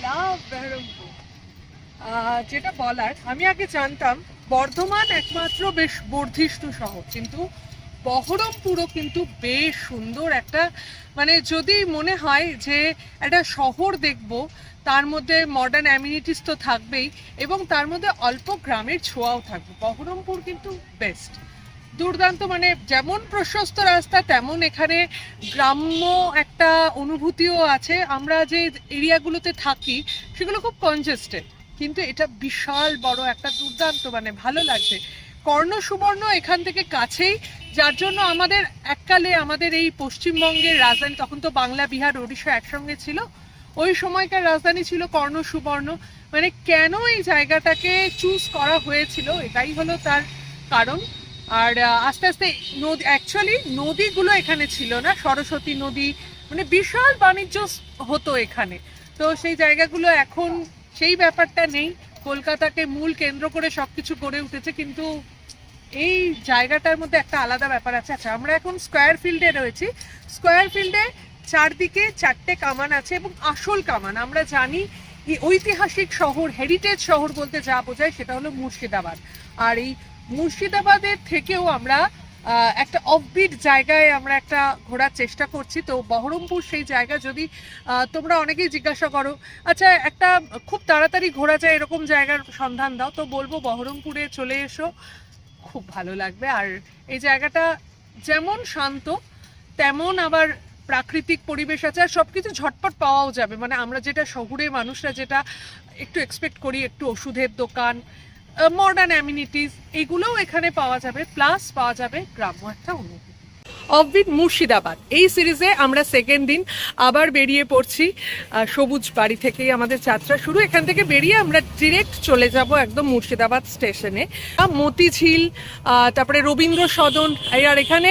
লাভ বহরমপুর। যেটা বলার, আমি আগে জানতাম বর্ধমান একমাত্র বেশ বর্ধিষ্ণু শহর, কিন্তু বহরমপুরও কিন্তু বেশ সুন্দর একটা, মানে যদি মনে হয় যে একটা শহর দেখব, তার মধ্যে মডার্ন অ্যামিনিটিস তো থাকবেই এবং তার মধ্যে অল্প গ্রামের ছোঁয়াও থাকবে, বহরমপুর কিন্তু বেস্ট, দুর্দান্ত। মানে যেমন প্রশস্ত রাস্তা তেমন এখানে গ্রাম্য একটা অনুভূতিও আছে। আমরা যে এরিয়াগুলোতে থাকি সেগুলো খুব কনজেস্টেড, কিন্তু এটা বিশাল বড় একটা দুর্দান্ত, মানে ভালো লাগছে। কর্ণ সুবর্ণ এখান থেকে কাছেই, যার জন্য আমাদের এককালে আমাদের এই পশ্চিমবঙ্গের রাজধানী, তখন তো বাংলা বিহার ওড়িশা একসঙ্গে ছিল, ওই সময়কার রাজধানী ছিল কর্ণ সুবর্ণ। মানে কেন এই জায়গাটাকে চুজ করা হয়েছিল, এটাই হলো তার কারণ। আর আস্তে আস্তে নদী, অ্যাকচুয়ালি নদীগুলো এখানে ছিল না, সরস্বতী নদী, মানে বিশাল বাণিজ্য হতো এখানে। তো সেই জায়গাগুলো এখন সেই ব্যাপারটা নেই, কলকাতাকে মূল কেন্দ্র করে সবকিছু গড়ে উঠেছে, কিন্তু এই জায়গাটার মধ্যে একটা আলাদা ব্যাপার আছে। আচ্ছা, আমরা এখন স্কোয়ার ফিল্ডে রয়েছি। স্কোয়ার ফিল্ডে চারদিকে চারটে কামান আছে এবং আসল কামান, আমরা জানি এই ঐতিহাসিক শহর, হেরিটেজ শহর বলতে যা বোঝায় সেটা হলো মুর্শিদাবাদ। আর এই মুর্শিদাবাদের থেকেও আমরা একটা অফবিট জায়গায় আমরা একটা ঘোরার চেষ্টা করছি। তো বহরমপুর সেই জায়গা, যদি তোমরা অনেকেই জিজ্ঞাসা করো আচ্ছা একটা খুব তাড়াতাড়ি ঘোরা যায় এরকম জায়গার সন্ধান দাও, তো বলবো বহরমপুরে চলে এসো, খুব ভালো লাগবে। আর এই জায়গাটা যেমন শান্ত তেমন আবার প্রাকৃতিক পরিবেশ আছে, আর সব কিছু ঝটপট পাওয়াও যাবে। মানে আমরা যেটা শহুরে মানুষরা যেটা একটু এক্সপেক্ট করি, একটু ওষুধের দোকান, মডার্ন অ্যামিনিটিস, এগুলোও এখানে পাওয়া যাবে, প্লাস পাওয়া যাবে গ্রাম্য একটা অনুভূতি। অফবিট মুর্শিদাবাদ এই সিরিজে আমরা সেকেন্ড দিন আবার বেরিয়ে পড়ছি। সবুজ বাড়ি থেকেই আমাদের যাত্রা শুরু। এখান থেকে বেরিয়ে আমরা ডিরেক্ট চলে যাব একদম মুর্শিদাবাদ স্টেশনে। মতিঝিল, তারপরে রবীন্দ্র সদন, আর এখানে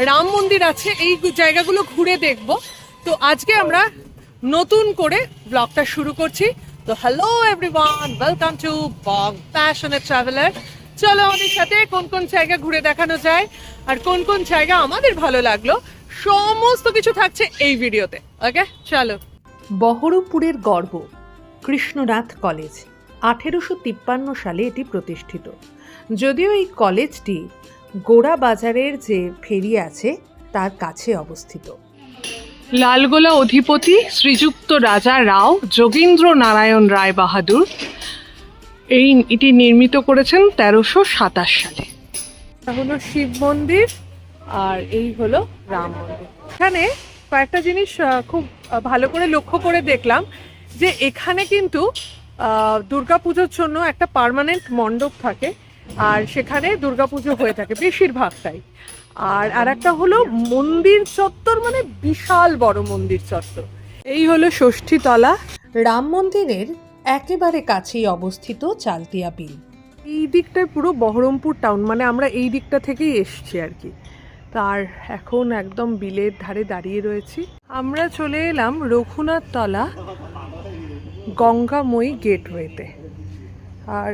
রাম মন্দির আছে, এই জায়গাগুলো ঘুরে দেখব। তো আজকে আমরা নতুন করে ব্লগটা শুরু করছি। তো hello everyone, welcome to Bong passionate traveller. চলো আমাদের সাথে কোন কোন জায়গা ঘুরে দেখানো যায় আর কোন কোন জায়গা আমাদের ভালো লাগলো, সমস্ত কিছু থাকছে এই ভিডিওতে। ওকে চলো। বহরমপুরের গর্ব কৃষ্ণনাথ কলেজ 1853 সালে এটি প্রতিষ্ঠিত। যদিও এই কলেজটি গোড়া বাজারের যে ফেরি আছে তার কাছে অবস্থিত। লালগোলা অধিপতি শ্রীযুক্ত রাজা রাও যোগীন্দ্র নারায়ণ রায় বাহাদুর এটি নির্মিত করেছেন 1327 সালে। হলো শিব মন্দির আর এই হলো রাম মন্দির। এখানে কয়েকটা জিনিস খুব ভালো করে লক্ষ্য করে দেখলাম যে এখানে কিন্তু দুর্গাপুজোর জন্য একটা পার্মানেন্ট মণ্ডপ থাকে, আর সেখানে দুর্গাপুজো হয়ে থাকে বেশিরভাগটাই। আর একটা হলো মন্দির চত্বর, মানে বিশাল বড় মন্দির চত্বর। এই হলো ষষ্ঠীতলা। রাম মন্দিরের একেবারে কাছেই অবস্থিত চালতিয়া বিল। এই দিকটায় পুরো বহরমপুর টাউন, মানে আমরা এই দিকটা থেকেই এসছি আর কি। তার এখন একদম বিলের ধারে দাঁড়িয়ে রয়েছি। আমরা চলে এলাম রঘুনাথ তলা গঙ্গাময়ী গেটওয়েতে, আর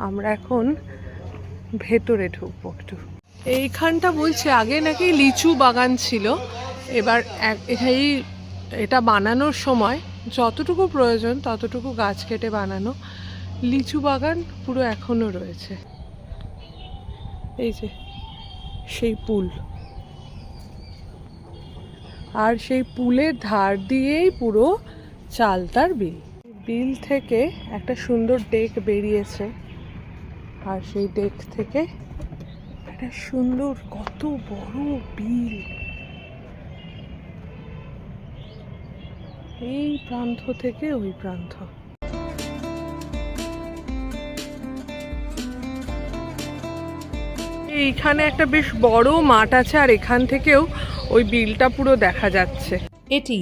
আমরা এখন ভেতরে ঢুকবো একটু। এইখানটা বলছে আগে নাকি লিচু বাগান ছিল, এবার এটা বানানোর সময় যতটুকু প্রয়োজন ততটুকু গাছ কেটে বানানো। লিচু বাগান পুরো এখনো রয়েছে। এই যে সেই পুল, আর সেই পুলের ধার দিয়েই পুরো চালতার বিল। বিল থেকে একটা সুন্দর ডেক বেরিয়েছে, আর সেই ডেক থেকে একটা সুন্দর কত বড় বিল, এই প্রান্ত থেকে ওই প্রান্ত। এইখানে একটা বেশ বড় মাঠ আছে, আর এখান থেকেও ওই বিলটা পুরো দেখা যাচ্ছে। এটি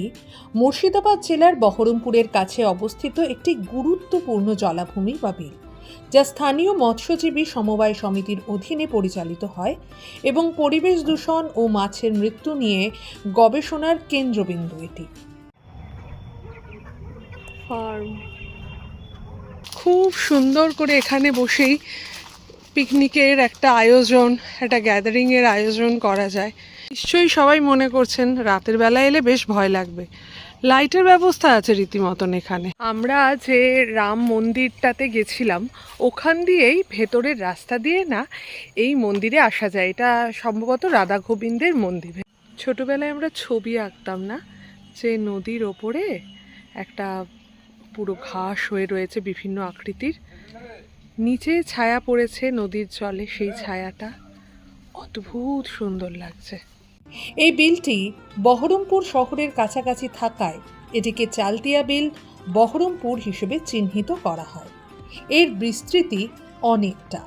মুর্শিদাবাদ জেলার বহরমপুরের কাছে অবস্থিত একটি গুরুত্বপূর্ণ জলাভূমি বা বিল, যা স্থানীয় মৎস্যজীবী সমবায় সমিতির অধীনে পরিচালিত হয় এবং পরিবেশ দূষণ ও মাছের মৃত্যু নিয়ে গবেষণার কেন্দ্রবিন্দু এটি। খুব সুন্দর করে এখানে বসেই পিকনিকের একটা আয়োজন, একটা গ্যাদারিংয়ের আয়োজন করা যায়। নিশ্চয়ই সবাই মনে করছেন রাতের বেলা এলে বেশ ভয় লাগবে। লাইটের ব্যবস্থা আছে রীতিমতন এখানে। আমরা যে রাম মন্দিরটাতে গেছিলাম ওখান দিয়েই ভেতরের রাস্তা দিয়ে না এই মন্দিরে আসা যায়। এটা সম্ভবত রাধা গোবিন্দের মন্দির। ছোটবেলায় আমরা ছবি আঁকতাম না, যে নদীর ওপরে একটা পুরো ঘাস হয়ে রয়েছে বিভিন্ন আকৃতির, নিচে ছায়া পড়েছে নদীর জলে, সেই ছায়াটা অদ্ভুত সুন্দর লাগছে। এই বিলটি বহরমপুর শহরের কাছাকাছি থাকায় এটিকে চালতিয়া বিল বহরমপুর হিসেবে চিহ্নিত করা হয়। এর বিস্তৃতি অনেকটা।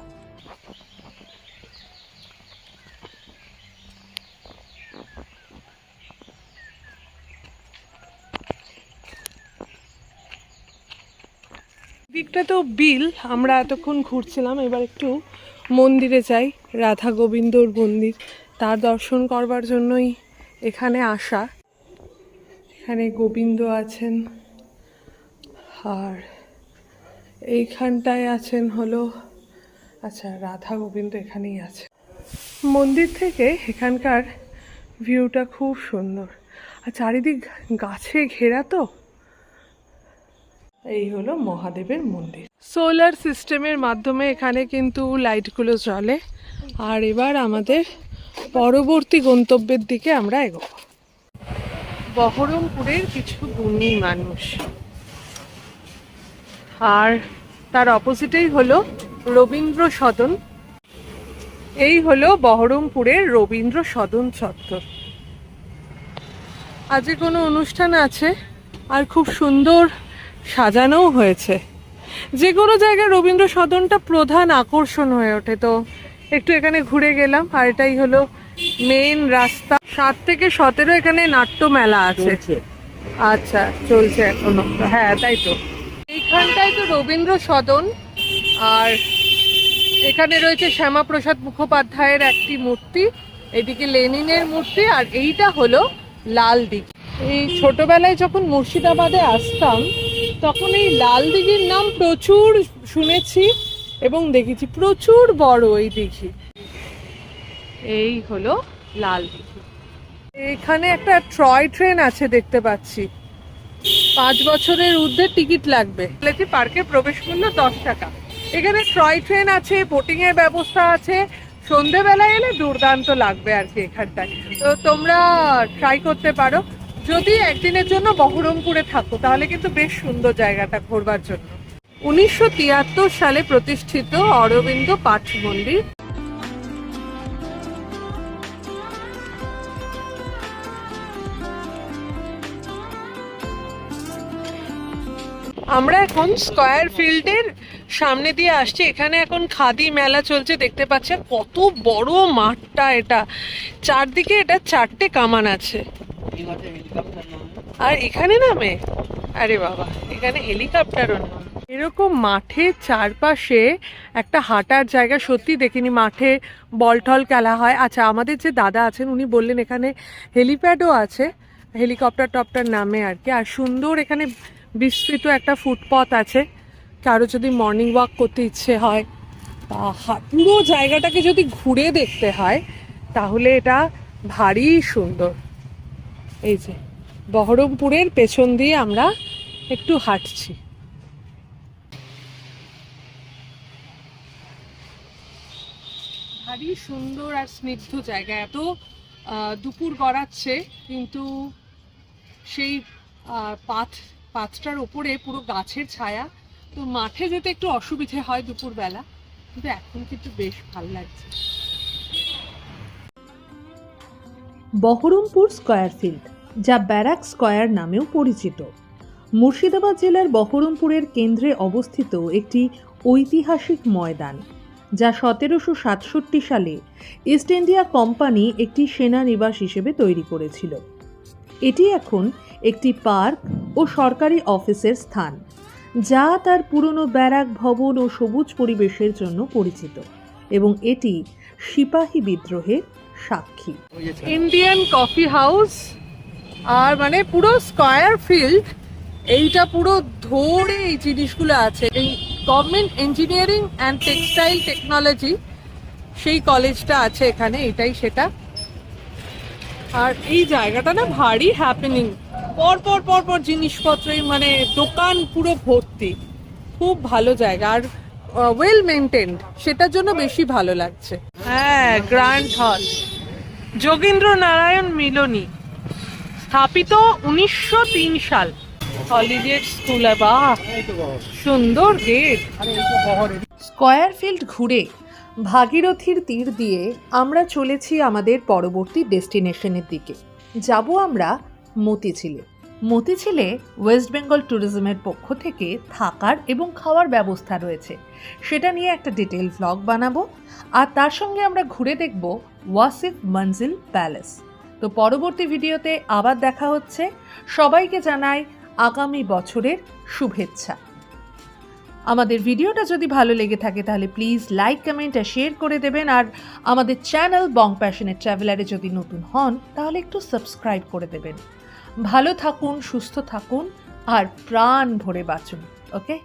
দিকটা তো বিল, আমরা এতক্ষণ ঘুরছিলাম, এবার একটু মন্দিরে যাই। রাধা গোবিন্দর মন্দির, তার দর্শন করবার জন্যই এখানে আসা। এখানে গোবিন্দ আছেন আর এইখানটায় আছেন হলো, আচ্ছা রাধা গোবিন্দ এখানেই আছে। মন্দির থেকে এখানকার ভিউটা খুব সুন্দর আর চারিদিক গাছে ঘেরা তো। এই হলো মহাদেবের মন্দির। সোলার সিস্টেমের মাধ্যমে এখানে কিন্তু লাইটগুলো জ্বলে। আর এবার আমাদের পরবর্তী গন্তব্যের দিকে আমরা এগোবো। বহরমপুরের কিছু গুণী মানুষ, আর তার অপোজিটেই হলো রবীন্দ্র সদন। এই হলো বহরমপুরের রবীন্দ্র সদন চত্বর। আজকে কোনো অনুষ্ঠান আছে আর খুব সুন্দর সাজানোও হয়েছে। যে কোনো জায়গায় রবীন্দ্র সদনটা প্রধান আকর্ষণ হয়ে ওঠে। তো একটু এখানে ঘুরে গেলাম। আর এটাই হলো মেইন রাস্তা। 7 থেকে 17 এখানে নাট্য মেলা আছে। আচ্ছা চলছে এখনো? হ্যাঁ তাই তো। এইখানটাই তো রবীন্দ্র সদন, আর এখানে রয়েছে শ্যামাপ্রসাদ মুখোপাধ্যায়ের একটি মূর্তি, এদিকে লেনিনের মূর্তি, আর এইটা হলো লাল দিঘি। এই ছোটবেলায় যখন মুর্শিদাবাদে আসতাম তখন এই লাল দিঘির নাম প্রচুর শুনেছি এবং দেখেছি, প্রচুর বড় এই দিঘি। এই হলো লাল দিঘি। এখানে একটা ট্রয় ট্রেন আছে দেখতে পাচ্ছি, 5 বছরের ঊর্ধ্বে টিকিট লাগবে। পার্কের প্রবেশ মূল্য 10 টাকা। এখানে ট্রয় ট্রেন আছে, বোটিং এর ব্যবস্থা আছে। সন্ধেবেলায় এলে দুর্দান্ত লাগবে আর কি এখানটায়। তো তোমরা ট্রাই করতে পারো। যদি একদিনের জন্য বহরমপুরে থাকো তাহলে কিন্তু বেশ সুন্দর জায়গাটা ঘোরবার জন্য। 1973 সালে প্রতিষ্ঠিত অরবিন্দ পাঠ মন্দির। আমরা এখন স্কয়ার ফিল্ডের সামনে দিয়ে আসছি। এখানে এখন খাদি মেলা চলছে, দেখতে পাচ্ছেন কত বড় মাঠটা এটা। চারদিকে এটা 4টে কামান আছে। আর এখানে নামে, আরে বাবা, এখানে হেলিকপ্টারও নামে। এরকম মাঠের চারপাশে একটা হাঁটার জায়গা সত্যি দেখিনি। মাঠে বল টল খেলা হয়। আচ্ছা, আমাদের যে দাদা আছেন উনি বললেন এখানে হেলিপ্যাডও আছে, হেলিকপ্টার টপটার নামে আর কি। আর সুন্দর এখানে বিস্তৃত একটা ফুটপথ আছে। কারো যদি মর্নিং ওয়াক করতে ইচ্ছে হয় বা পুরো জায়গাটাকে যদি ঘুরে দেখতে হয় তাহলে এটা ভারী সুন্দর। এই যে বহরমপুরের পেছন দিয়ে আমরা একটু হাঁটছি। ভারী সুন্দর আর স্নিগ্ধ জায়গা। এত দুপুর গড়াচ্ছে কিন্তু সেই পাথটার উপরে পুরো গাছের ছায়া। তো মাঠে যেতে একটু অসুবিধে হয় দুপুরবেলা, কিন্তু এখন কিন্তু বেশ ভালো লাগছে। বহরমপুর স্কয়ার ফিল্ড, যা ব্যারাক স্কয়ার নামেও পরিচিত, মুর্শিদাবাদ জেলার বহরমপুরের কেন্দ্রে অবস্থিত একটি ঐতিহাসিক ময়দান, যা 1767 সালে ইস্ট ইন্ডিয়া কোম্পানি একটি সেনানিবাস হিসেবে তৈরি করেছিল। এটি এখন একটি পার্ক ও সরকারি অফিসের স্থান, যা তার পুরনো ব্যারাক ভবন ও সবুজ পরিবেশের জন্য পরিচিত, এবং এটি সিপাহী বিদ্রোহের সাক্ষী। ইন্ডিয়ান কফি হাউস, আর মানে পুরো স্কয়ার ফিল্ড এইটা পুরো ধরে এই জিনিসগুলো আছে। এই government engineering and textile technology সেই কলেজটা আছে এখানে, এটাই সেটা। আর এই জায়গাটা না ভারী হ্যাপেনিং, পরপর পরপর জিনিসপত্রই মানে দোকান পুরো ভর্তি, খুব ভালো জায়গা আর ওয়েল মেনটেন্ড, সেটার জন্য বেশি ভালো লাগছে। হ্যাঁ, গ্র্যান্ড হল, যোগীন্দ্র নারায়ণ মিলনী, স্থাপিত 1903 সাল। হলিডে স্কুল, বাহ সুন্দর গেট। স্কয়ার ফিল্ড ঘুরে ভাগীরথীর তীর দিয়ে আমরা চলেছি আমাদের পরবর্তী ডেস্টিনেশনের দিকে। যাব আমরা মতিঝিলে। মতিঝিলে ওয়েস্ট বেঙ্গল ট্যুরিজমের পক্ষ থেকে থাকার এবং খাওয়ার ব্যবস্থা রয়েছে, সেটা নিয়ে একটা ডিটেল ভ্লগ বানাবো। আর তার সঙ্গে আমরা ঘুরে দেখব ওয়াসিফ মঞ্জিল প্যালেস। তো পরবর্তী ভিডিওতে আবার দেখা হচ্ছে। সবাইকে জানাই আগামী বছরের শুভেচ্ছা। আমাদের ভিডিওটা যদি ভালো লেগে থাকে তাহলে প্লিজ লাইক, কমেন্ট আর শেয়ার করে দেবেন। আর আমাদের চ্যানেল বং প্যাশনেট ট্রাভেলারে যদি নতুন হন তাহলে একটু সাবস্ক্রাইব করে দেবেন। ভালো থাকুন, সুস্থ থাকুন আর প্রাণ ভরে বাঁচুন। ওকে।